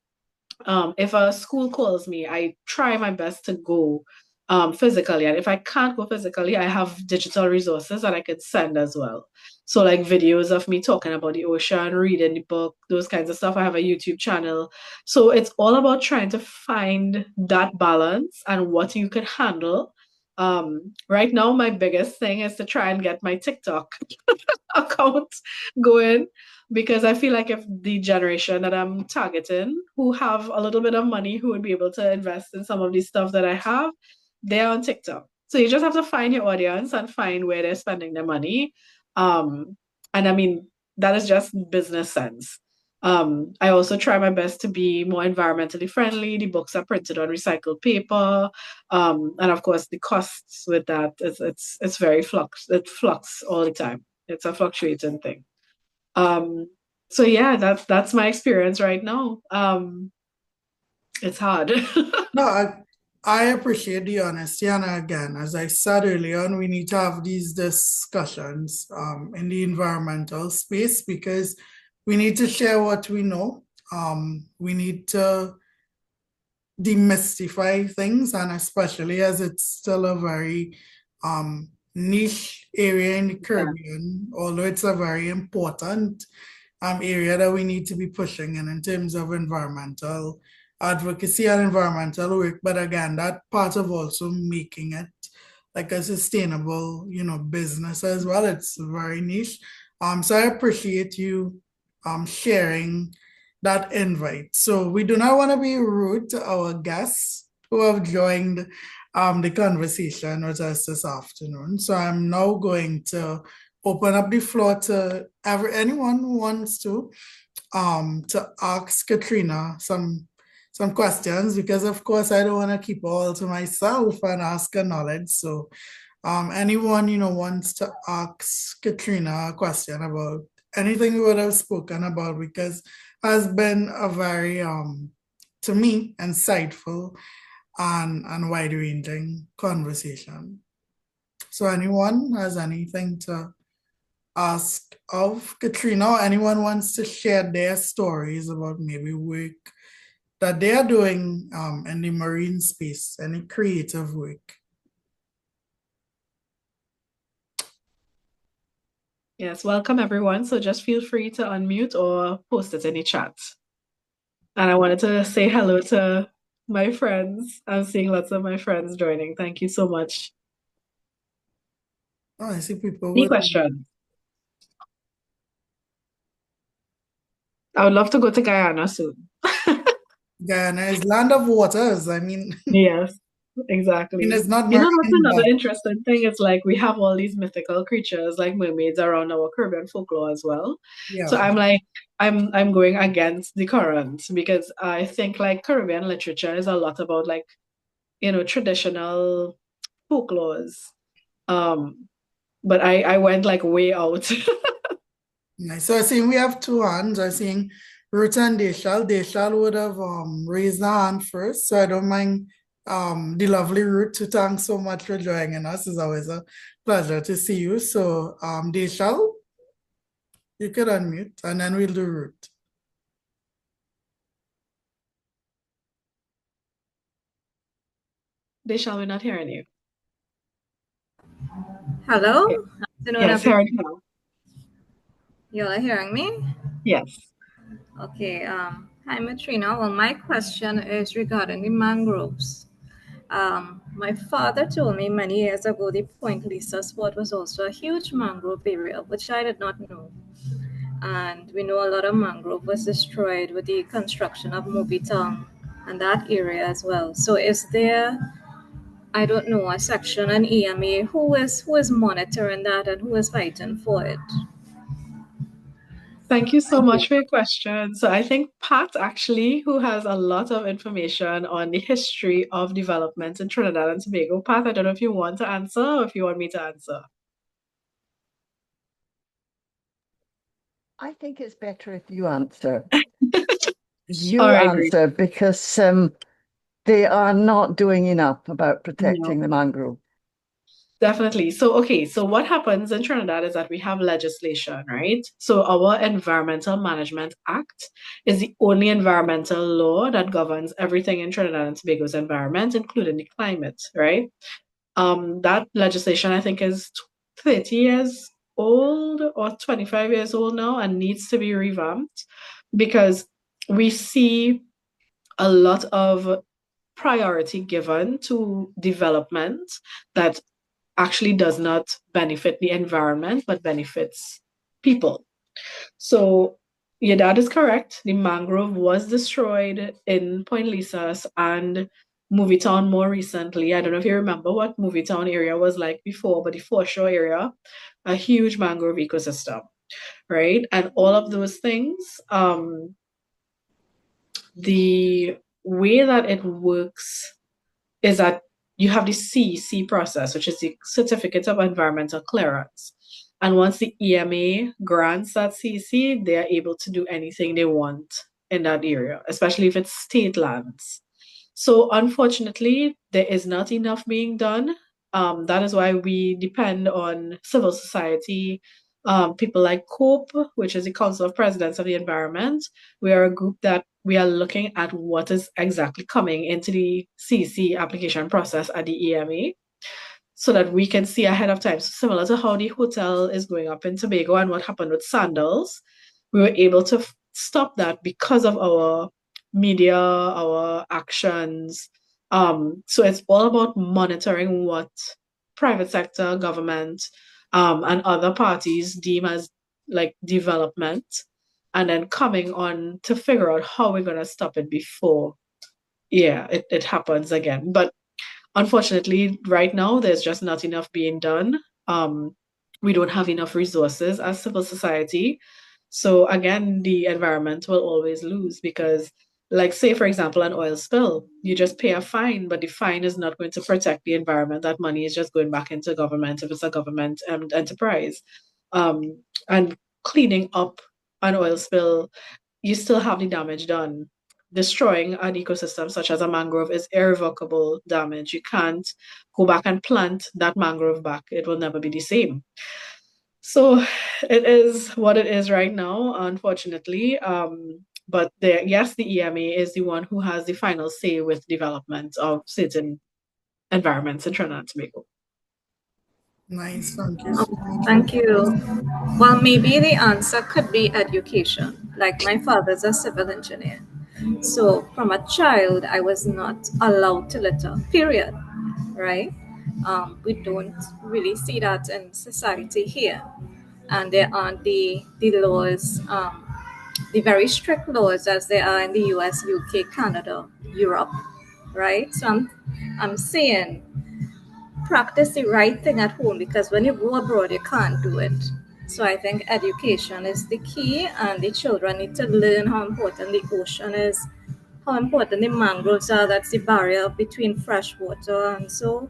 If a school calls me, I try my best to go physically. And if I can't go physically, I have digital resources that I could send as well. So, like videos of me talking about the ocean, reading the book, those kinds of stuff. I have a YouTube channel. So, it's all about trying to find that balance and what you can handle. Right now, my biggest thing is to try and get my TikTok account going, because I feel like if the generation that I'm targeting, who have a little bit of money, who would be able to invest in some of the stuff that I have, they're on TikTok. So you just have to find your audience and find where they're spending their money. Um, and I mean, that is just business sense. I also try my best to be more environmentally friendly. The books are printed on recycled paper. And of course, the costs with that it's very flux all the time. It's a fluctuating thing. Um, so yeah, that's my experience right now. It's hard. No, I appreciate the honesty. And again, as I said earlier on, we need to have these discussions in the environmental space because we need to share what we know. We need to demystify things, and especially as it's still a very niche area in the Yeah. Caribbean, although it's a very important area that we need to be pushing in terms of environmental advocacy and environmental work. But again, that part of also making it like a sustainable, business as well. It's very niche. So I appreciate you sharing that invite. So we do not want to be rude to our guests who have joined the conversation with us this afternoon. So I'm now going to open up the floor to anyone who wants to ask Katrina some questions, because of course I don't want to keep all to myself and ask her knowledge. So anyone wants to ask Katrina a question about anything we would have spoken about, because has been a very to me insightful and wide-ranging conversation. So anyone has anything to ask of Katrina, or anyone wants to share their stories about maybe work that they are doing in the marine space, any creative work. Yes, welcome everyone. So just feel free to unmute or post it in the chat. And I wanted to say hello to my friends. I'm seeing lots of my friends joining. Thank you so much. Oh, I see people Any with questions? I would love to go to Guyana soon. Guyana is land of waters. I mean, Yes, exactly. it's not You know, that's marine, another but interesting thing. It's like we have all these mythical creatures like mermaids around our Caribbean folklore as well. So yeah, I'm like, I'm going against the current because I think like Caribbean literature is a lot about like, traditional folklores. Um, but I went like way out. nice. So I see we have two hands. I see Ruth and Deshal. Deshal would have raised her hand first, so I don't mind the lovely Ruth to thank so much for joining us. It's always a pleasure to see you. So Deshal, you could unmute and then we'll do Ruth. They shall be not hearing you. Okay. Hello, afternoon, Yes, everyone. heard now. You all are hearing me? Yes. Okay. Hi, Mertrina. Well, my question is regarding the mangroves. My father told me many years ago the Point Lisa spot was also a huge mangrove area, which I did not know. And we know a lot of mangrove was destroyed with the construction of Moby Town and that area as well. So, is there, I don't know, a section, an EMA, who is monitoring that and who is fighting for it? Thank you so much for your question. So I think Pat actually, who has a lot of information on the history of development in Trinidad and Tobago. Pat, I don't know if you want to answer or if you want me to answer. I think it's better if you answer. All You right, great. answer because they are not doing enough about protecting No. the mangrove. Definitely. So what happens in Trinidad is that we have legislation, right? So our Environmental Management Act is the only environmental law that governs everything in Trinidad and Tobago's environment, including the climate, right? That legislation, I think, is 30 years old or 25 years old now and needs to be revamped because we see a lot of priority given to development that actually does not benefit the environment but benefits people. So your dad is correct. The mangrove was destroyed in Point Lisas and Movie Town more recently. I don't know if you remember what Movie Town area was like before, but the foreshore area, a huge mangrove ecosystem, right? And all of those things, the way that it works is that you have the CEC process, which is the Certificate of Environmental Clearance. And once the EMA grants that CEC, they are able to do anything they want in that area, especially if it's state lands. So unfortunately, there is not enough being done. That is why we depend on civil society, people like COPE, which is the Council of Presidents of the Environment. We are a group that we are looking at what is exactly coming into the CC application process at the EMA so that we can see ahead of time. So similar to how the hotel is going up in Tobago and what happened with Sandals, we were able to stop that because of our media, our actions. So it's all about monitoring what private sector, government, and other parties deem as like development and then coming on to figure out how we're going to stop it before, it happens again. But unfortunately, right now, there's just not enough being done. We don't have enough resources as civil society. So again, the environment will always lose because, like, say, for example, an oil spill, you just pay a fine, but the fine is not going to protect the environment. That money is just going back into government if it's a government enterprise. And cleaning up an oil spill, you still have the damage done. Destroying an ecosystem such as a mangrove is irrevocable damage. You can't go back and plant that mangrove back. It will never be the same. So it is what it is right now, unfortunately. But yes, the EMA is the one who has the final say with development of certain environments in Trinidad and Tobago. Nice, thank you so much. Thank you. Well, maybe the answer could be education. Like my father's a civil engineer. So from a child, I was not allowed to litter, period. Right? We don't really see that in society here. And there aren't the laws, the very strict laws as they are in the US, UK, Canada, Europe. Right? So I'm saying practice the right thing at home because when you go abroad, you can't do it. So I think education is the key, and the children need to learn how important the ocean is, how important the mangroves are. That's the barrier between fresh water and so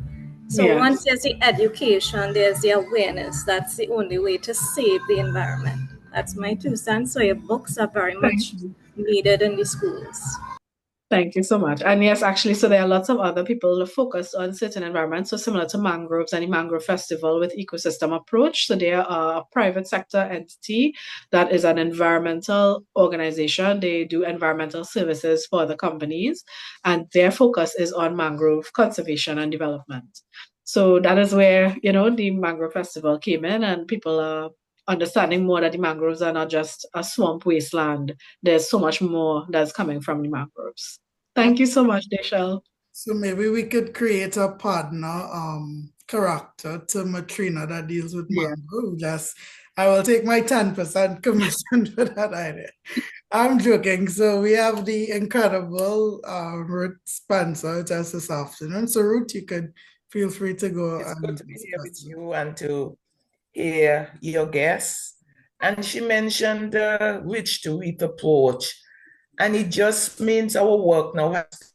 Yes. once there's the education, there's the awareness. That's the only way to save the environment. That's my 2 cents. So your books are very much needed in the schools. Thank you so much. And yes, actually, so there are lots of other people focused on certain environments, so similar to mangroves and the Mangrove Festival with ecosystem approach. So they are a private sector entity that is an environmental organization. They do environmental services for the companies, and their focus is on mangrove conservation and development. So that is where, the Mangrove Festival came in, and people are understanding more that the mangroves are not just a swamp wasteland. There's so much more that's coming from the mangroves. Thank you so much, Deshel. So maybe we could create a partner character to Mertrina that deals with Yeah. mangrove. I will take my 10% commission for that idea. I'm joking. So we have the incredible Ruth Spencer just this afternoon. So Ruth, you could feel free to go. It's good to be here with discuss. you and to hear your guests. And she mentioned the rich to reap approach. And it just means our work now has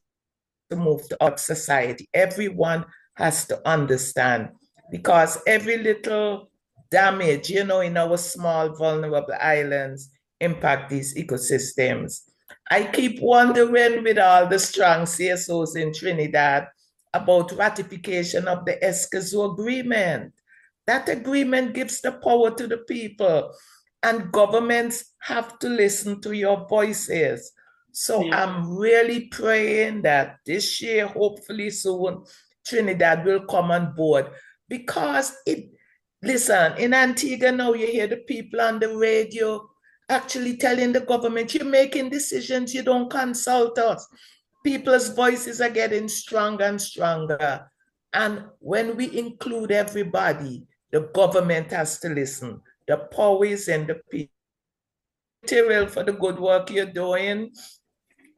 to move to our society. Everyone has to understand because every little damage, in our small vulnerable islands impact these ecosystems. I keep wondering with all the strong CSOs in Trinidad about ratification of the Escazú Agreement. That agreement gives the power to the people, and governments have to listen to your voices. So Yeah. I'm really praying that this year, hopefully soon, Trinidad will come on board because listen, in Antigua now you hear the people on the radio actually telling the government, you're making decisions, you don't consult us. People's voices are getting stronger and stronger. And when we include everybody, the government has to listen. The power is in the people. Tyrell, for the good work you're doing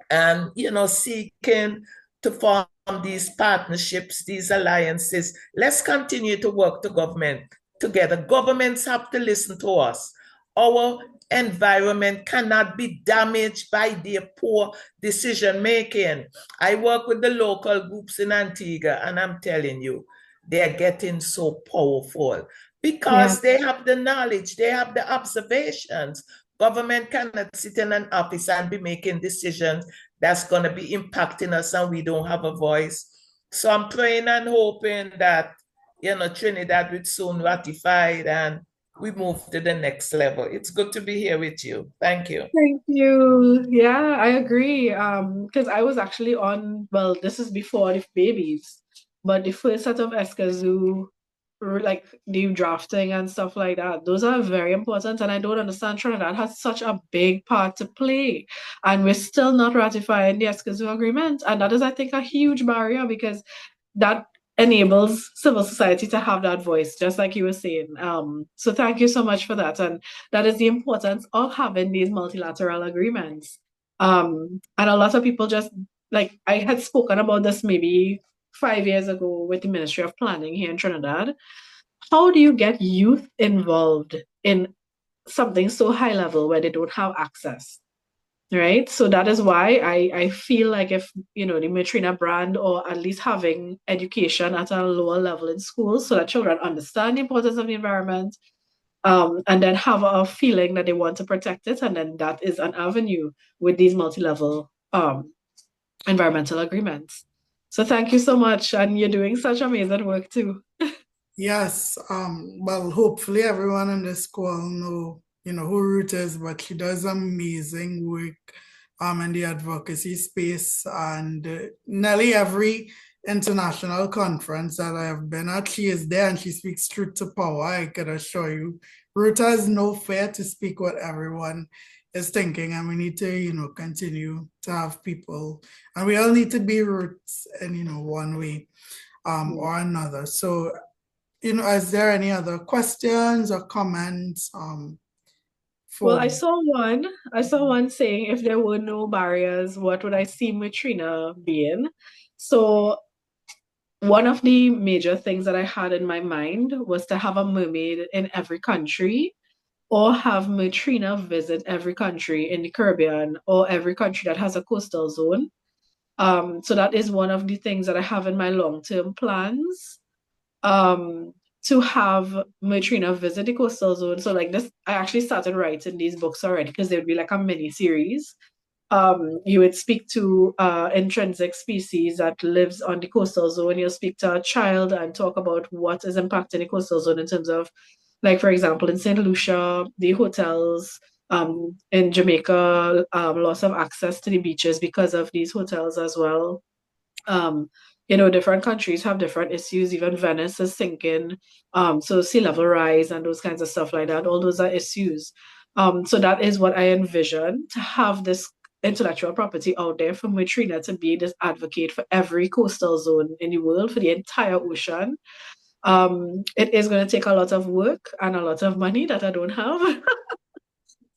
and, seeking to form these partnerships, these alliances. Let's continue to work the government together. Governments have to listen to us. Our environment cannot be damaged by their poor decision making. I work with the local groups in Antigua, and I'm telling you, they're getting so powerful because they have the knowledge, they have the observations. Government cannot sit in an office and be making decisions that's going to be impacting us and we don't have a voice. So I'm praying and hoping that, Trinidad will soon ratify it and we move to the next level. It's good to be here with you. Thank you. Thank you. Yeah, I agree. Because I was actually on, well, this is before the babies, but the first set of Escazú, like the drafting and stuff like that, those are very important. And I don't understand Trinidad has such a big part to play. And we're still not ratifying the Escazú agreement. And that is, I think, a huge barrier because that enables civil society to have that voice, just like you were saying. So thank you so much for that. And that is the importance of having these multilateral agreements. And a lot of people just, like, I had spoken about this maybe 5 years ago with the Ministry of Planning here in Trinidad. How do you get youth involved in something so high level where they don't have access? Right. So that is why I feel like if, the Mertrina brand, or at least having education at a lower level in schools so that children understand the importance of the environment, and then have a feeling that they want to protect it. And then that is an avenue with these multi-level environmental agreements. So thank you so much. And you're doing such amazing work too. Yes, well, hopefully everyone in this call know, who Ruth is, but she does amazing work in the advocacy space, and nearly every international conference that I have been at, she is there and she speaks truth to power. I could assure you, Ruth has no fear to speak what everyone is thinking, and we need to, continue to have people, and we all need to be Ruths in, one way or another. So, is there any other questions or comments? Well, I saw one saying, if there were no barriers, what would I see Mertrina being? So one of the major things that I had in my mind was to have a mermaid in every country, or have Mertrina visit every country in the Caribbean, or every country that has a coastal zone. So that is one of the things that I have in my long-term plans. To have Mertrina visit the coastal zone. So like this, I actually started writing these books already because they would be like a mini series. You would speak to intrinsic species that lives on the coastal zone. You'll speak to a child and talk about what is impacting the coastal zone in terms of, like, for example, in St. Lucia, the hotels, in Jamaica, loss of access to the beaches because of these hotels as well. Different countries have different issues. Even Venice is sinking. So sea level rise and those kinds of stuff like that. All those are issues. So that is what I envision, to have this intellectual property out there for Mertrina to be this advocate for every coastal zone in the world, for the entire ocean. It is going to take a lot of work and a lot of money that I don't have.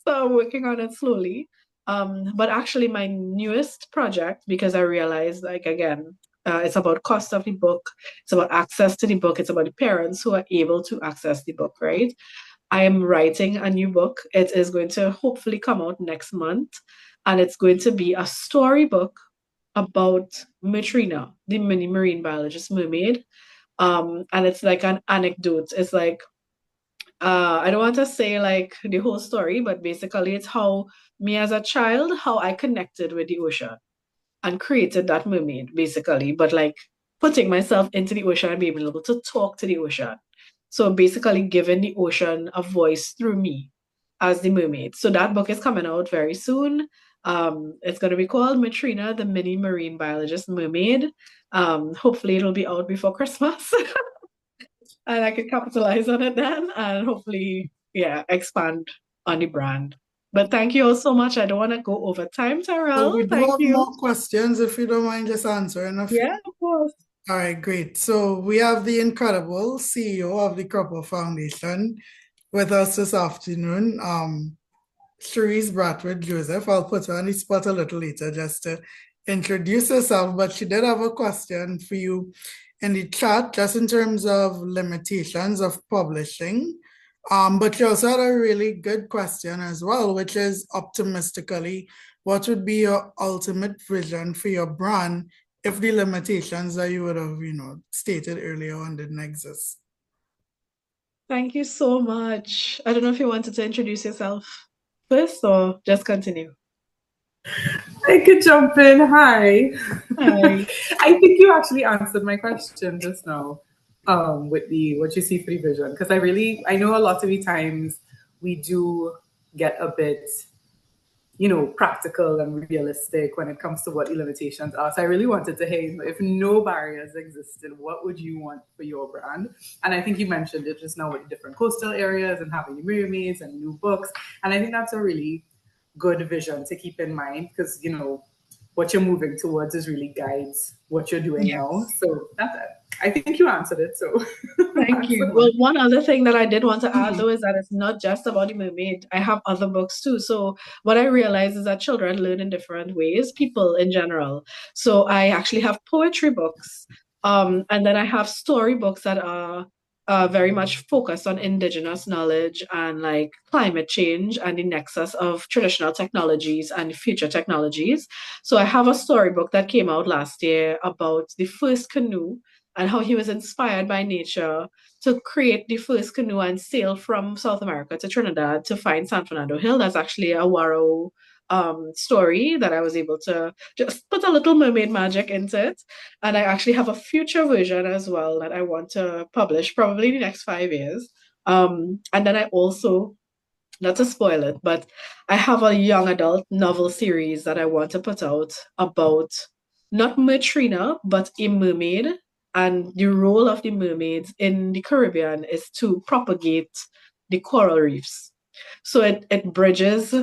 So I'm working on it slowly. But actually my newest project, because I realized, like, again, it's about cost of the book, it's about access to the book, it's about the parents who are able to access the book, right? I am writing a new book. It is going to hopefully come out next month, and it's going to be a storybook about Mertrina, the mini marine biologist mermaid. And it's like an anecdote. It's like, I don't want to say like the whole story, but basically it's how me as a child, how I connected with the ocean and created that mermaid, basically. But like putting myself into the ocean and being able to talk to the ocean. So basically giving the ocean a voice through me as the mermaid. So that book is coming out very soon. It's going to be called Mertrina, the Mini Marine Biologist Mermaid. Hopefully it'll be out before Christmas. And I could capitalize on it then, and hopefully, expand on the brand. But thank you all so much. I don't want to go over time, Tyrell. So we do Thank have you. more questions, if you don't mind just answering a few. Yeah, of course. All right, great. So we have the incredible CEO of the Crupper Foundation with us this afternoon, Cherise Bradford Joseph. I'll put her on the spot a little later just to introduce herself, but she did have a question for you in the chat, just in terms of limitations of publishing. But she also had a really good question as well, which is, optimistically, what would be your ultimate vision for your brand if the limitations that you would have, stated earlier on didn't exist? Thank you so much. I don't know if you wanted to introduce yourself first or just continue. I could jump in. Hi. Hi. I think you actually answered my question just now with the what you see for the vision. Because I know a lot of the times we do get a bit, practical and realistic when it comes to what the limitations are. So I really wanted to hear, if no barriers existed, what would you want for your brand? And I think you mentioned it just now with the different coastal areas and having mermaids and new books. And I think that's a really good vision to keep in mind, because what you're moving towards is really guides what you're doing now. So that's it. I think you answered it. So Thank you. Well, one other thing that I did want to add, though, is that it's not just about the mermaid. I have other books too. So what I realize is that children learn in different ways, people in general. So I actually have poetry books, and then I have story books that are very much focused on indigenous knowledge and like climate change and the nexus of traditional technologies and future technologies. So I have a storybook that came out last year about the first canoe and how he was inspired by nature to create the first canoe and sail from South America to Trinidad to find San Fernando Hill. That's actually a Waro story that I was able to just put a little mermaid magic into it. And I actually have a future version as well that I want to publish probably in the next 5 years. And then I also, not to spoil it, but I have a young adult novel series that I want to put out about not Mertrina, but a mermaid. And the role of the mermaids in the Caribbean is to propagate the coral reefs. So it bridges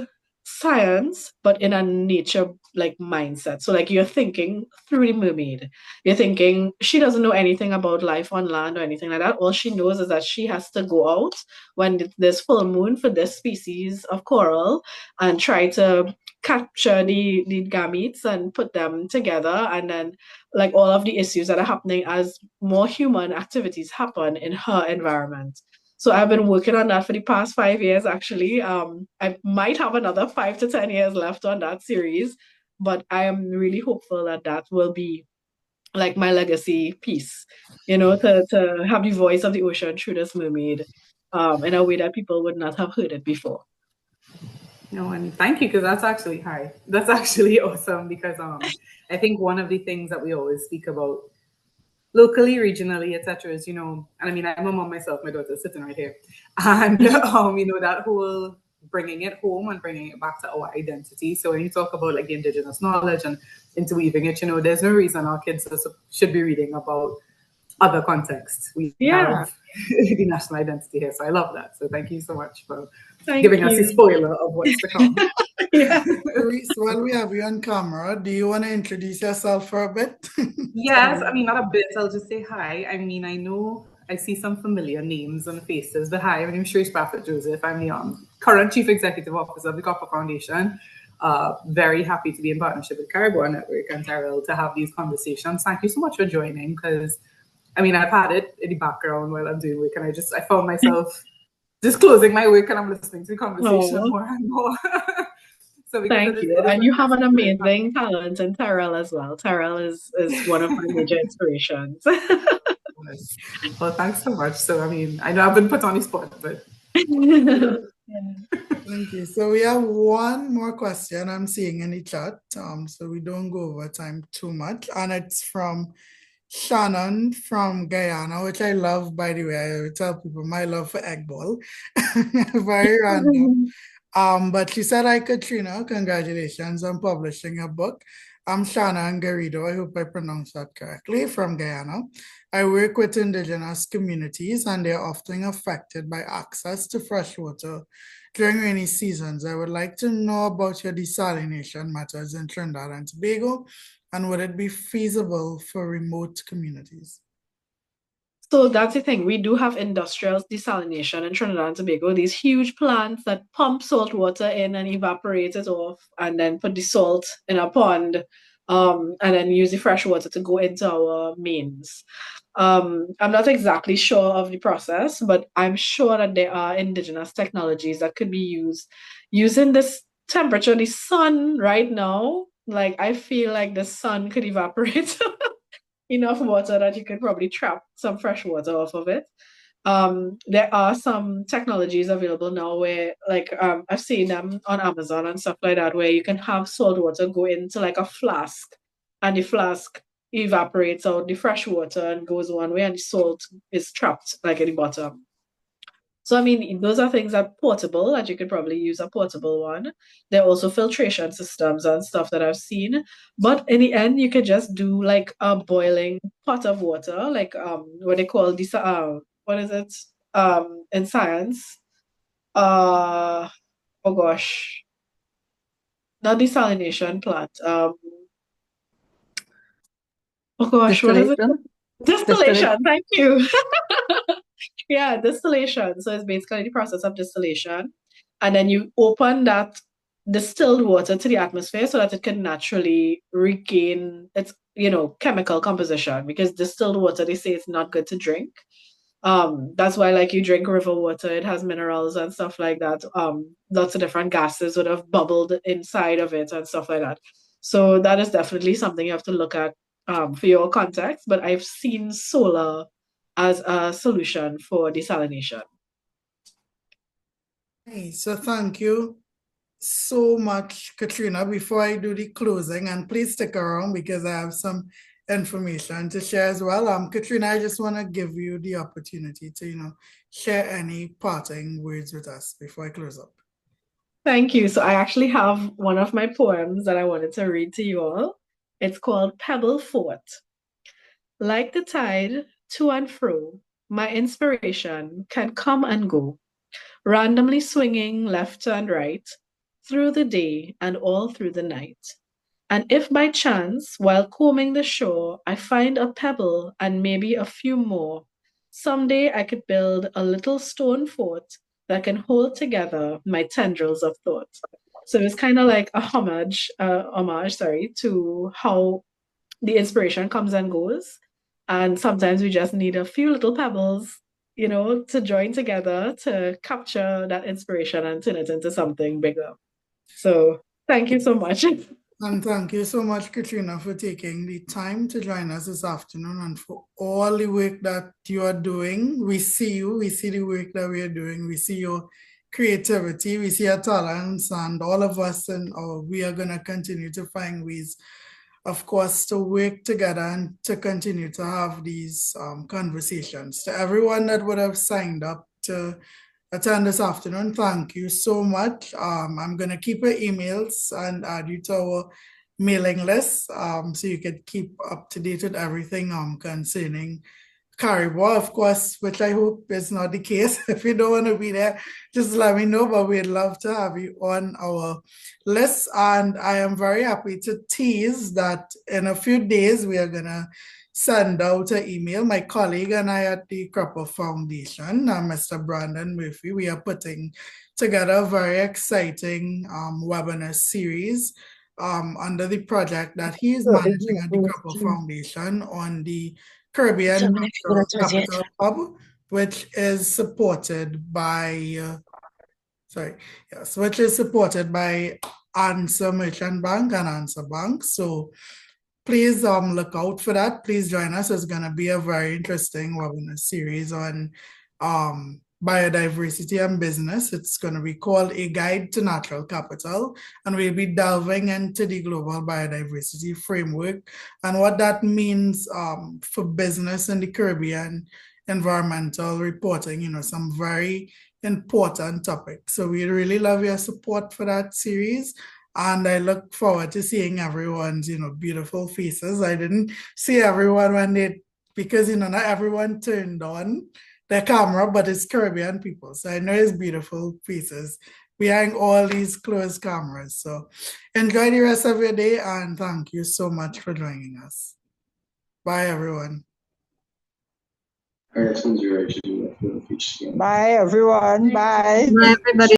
science, but in a nature like mindset. So like you're thinking through the mermaid. You're thinking she doesn't know anything about life on land or anything like that. All she knows is that she has to go out when there's full moon for this species of coral and try to capture the gametes and put them together, and then like all of the issues that are happening as more human activities happen in her environment. So I've been working on that for the past 5 years, actually. I might have another 5 to 10 years left on that series, but I am really hopeful that that will be like my legacy piece, to have the voice of the ocean through this mermaid in a way that people would not have heard it before. No, and thank you, because that's actually That's actually awesome, because I think one of the things that we always speak about locally, regionally, etc., is, and I mean, I'm a mom myself, my daughter's sitting right here, and that whole bringing it home and bringing it back to our identity. So when you talk about like the indigenous knowledge and interweaving it, there's no reason our kids should be reading about other contexts. We have the national identity here, so I love that. So thank you so much for giving us a spoiler of what's to come. Reese, while we have you on camera, do you want to introduce yourself for a bit? Yes, I mean, not a bit. I'll just say hi. I mean, I know I see some familiar names and faces, but hi, my name is Sharice Bradford Joseph. I'm the current Chief Executive Officer of the Copper Foundation. Very happy to be in partnership with Cari-Bois Network and Tyrell to have these conversations. Thank you so much for joining, because I mean, I've had it in the background while I'm doing work, and I found myself just closing my work and I'm listening to the conversation more and more. So thank you. And you have an amazing talent in Tyrell as well. Tyrell is one of my major inspirations. Yes. Well, thanks so much. So, I mean, I know I've been put on the spot, but. Thank you. So we have one more question I'm seeing in the chat, so we don't go over time too much. And it's from Shannon from Guyana, which I love, by the way. I tell people my love for egg ball. Very random. But she said, "Hi, Katrina, congratulations on publishing a book. I'm Shannon Garrido, I hope I pronounced that correctly, from Guyana. I work with indigenous communities, and they're often affected by access to fresh water during rainy seasons. I would like to know about your desalination methods in Trinidad and Tobago, and would it be feasible for remote communities?" So that's the thing. We do have industrial desalination in Trinidad and Tobago, these huge plants that pump salt water in and evaporate it off and then put the salt in a pond, and then use the fresh water to go into our mains. I'm not exactly sure of the process, but I'm sure that there are indigenous technologies that could be used using this temperature, the sun right now. Like I feel like the sun could evaporate enough water that you could probably trap some fresh water off of it. There are some technologies available now where like I've seen them on Amazon and stuff like that, where you can have salt water go into like a flask, and the flask evaporates out the fresh water and goes one way, and the salt is trapped like at the bottom. So, I mean, those are things that are portable, that you could probably use a portable one. There are also filtration systems and stuff that I've seen. But in the end, you could just do like a boiling pot of water, like what they call this, what is it? In science. Oh gosh. Not desalination plant. Oh gosh, what is it? Distillation, thank you. Yeah, distillation. So it's basically the process of distillation. And then you open that distilled water to the atmosphere so that it can naturally regain its, chemical composition. Because distilled water, they say it's not good to drink. That's why like you drink river water, it has minerals and stuff like that. Lots of different gases would have bubbled inside of it and stuff like that. So that is definitely something you have to look at for your context. But I've seen solar as a solution for desalination. Hey, so thank you so much, Katrina. Before I do the closing, and please stick around because I have some information to share as well. Katrina, I just want to give you the opportunity to, share any parting words with us before I close up. Thank you. So I actually have one of my poems that I wanted to read to you all. It's called Pebble Fort. Like the tide, to and fro, my inspiration can come and go, randomly swinging left and right, through the day and all through the night. And if by chance, while combing the shore, I find a pebble and maybe a few more, someday I could build a little stone fort that can hold together my tendrils of thought. So it's kind of like a homage, to how the inspiration comes and goes. And sometimes we just need a few little pebbles, to join together to capture that inspiration and turn it into something bigger. So thank you so much. And thank you so much, Katrina, for taking the time to join us this afternoon and for all the work that you are doing. We see you, we see the work that we are doing, we see your creativity, we see your talents, and all of us, and we are going to continue to find ways, of course, to work together and to continue to have these conversations. To everyone that would have signed up to attend this afternoon, thank you so much. I'm going to keep your emails and add you to our mailing list so you can keep up to date with everything concerning Cari-Bois, of course, which I hope is not the case. If you don't want to be there, just let me know, but we'd love to have you on our list. And I am very happy to tease that in a few days, we are going to send out an email. My colleague and I at the Cropper Foundation, Mr. Brandon Murphy, we are putting together a very exciting webinar series under the project that he is managing at the Cropper Foundation on the Caribbean Capital Hub, which is supported by, which is supported by Answer Merchant Bank and Answer Bank. So please look out for that. Please join us. It's going to be a very interesting webinar series on biodiversity and business. It's going to be called A Guide to Natural Capital, and we'll be delving into the global biodiversity framework and what that means for business in the Caribbean, environmental reporting, some very important topics. So we really love your support for that series. And I look forward to seeing everyone's, beautiful faces. I didn't see everyone because, not everyone turned on their camera, but it's Caribbean people. So I know it's beautiful faces behind all these closed cameras. So enjoy the rest of your day and thank you so much for joining us. Bye, everyone. Bye, everyone. Bye. Bye, everybody.